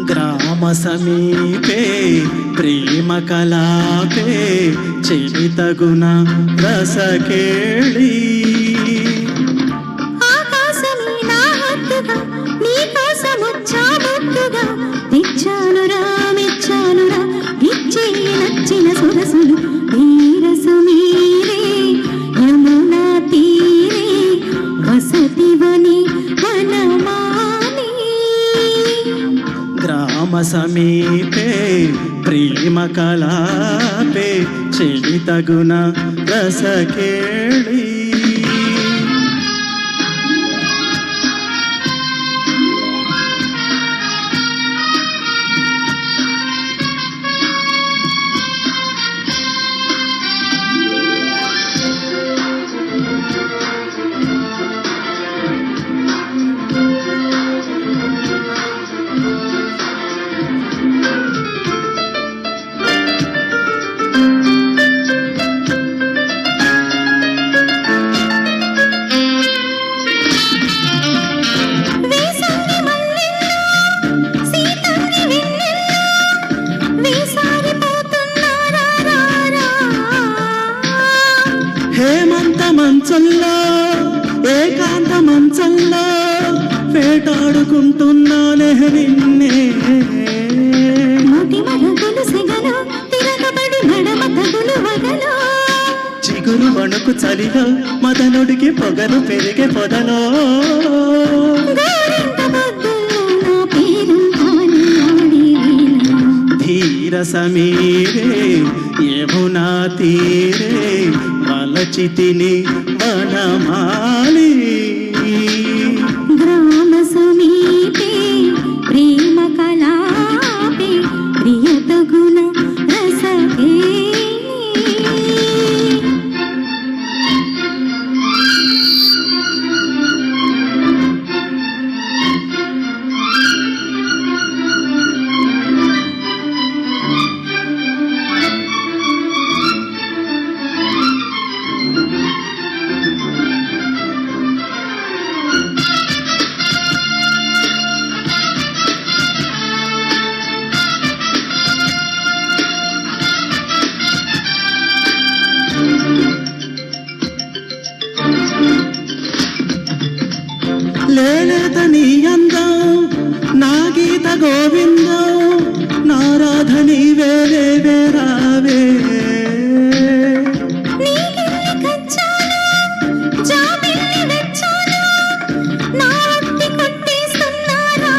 గ్రామ సమీపే ప్రేమ కలాపే చరితగుణ రసకేళి ఆకాశమే నా హద్దుగా నీ కోసమొచ్చా ముద్దుగా మెచ్చానురా మెచ్చానురా ఇచ్చే నచ్చిన సొగసులు నీరసమీరే యమునా తీరే వసతివని వనమాలి గ్రామ సమీపే ప్రేమ కలాపే చరితగుణ రసకేళి వేసంగి మల్లెల్లో సీతంగి వెన్నెల్లో వేసారిపోతున్నారా రారా హేమంత మంచంలో ఏకాంత మంచంలో వేటాడుకుంటున్నానే నిన్నే మోటి మరగులు సెగలో తిరగబడి నడమ తగులు వగలో చిగురు వణుకు చలిలో మదనుడికి పొగరు పెరిగే పొదలో గోరింట బొద్దుల్లో నా పేరు తాని ఆడి వేళ ధీర సమీరే యమునా తీరే వలచితిని వనమాలి గ్రామ సమీపే ప్రేమ కలాపే ప్రియతగుణ రసకేళి లేలేత నీ అందం నా గీత గోవిందం నారాధ నీవేలే వేరావే నీకెళ్ళి కచ్చాను జాబిల్లి వెచ్చాను నా ఒట్టి కొట్టేస్తున్నారా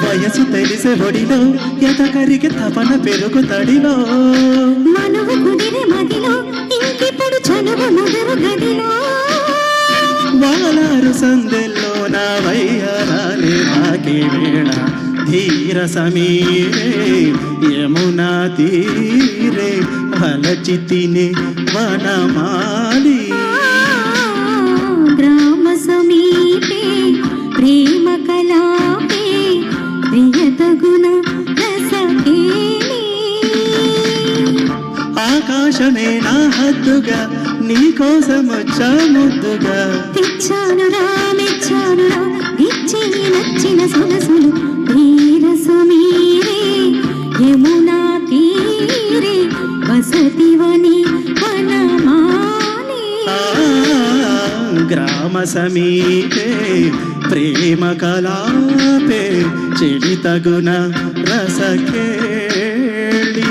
వయసు తెలిసే ఒడిలో ఎదకరికి తపన పెరుగు తడిలో మనువు కుదిరే మదిలో ఇంకిప్పుడు చనువు ముదురు గదిలో వాలారు సందెల్లో నా వయ్యారాలే నాకే వేళ ధీర సమీరే యమునా తీరే వలచితిని వనమాలి గ్రామ సమీపే ప్రేమ కలాపే ప్రియతగుణ రసకేళి ఆకాశమే నా హద్దుగా నీ కోసం వచ్చా ముద్దుగా తెచ్చానురా మెచ్చానురా ఇచ్చే నచ్చిన సొగసులు నీరసమీరే యమునా తీరే వసతివని వనమాలి ఆ, గ్రామ సమీపే ప్రేమ కలాపే చరితగుణ రసకేళి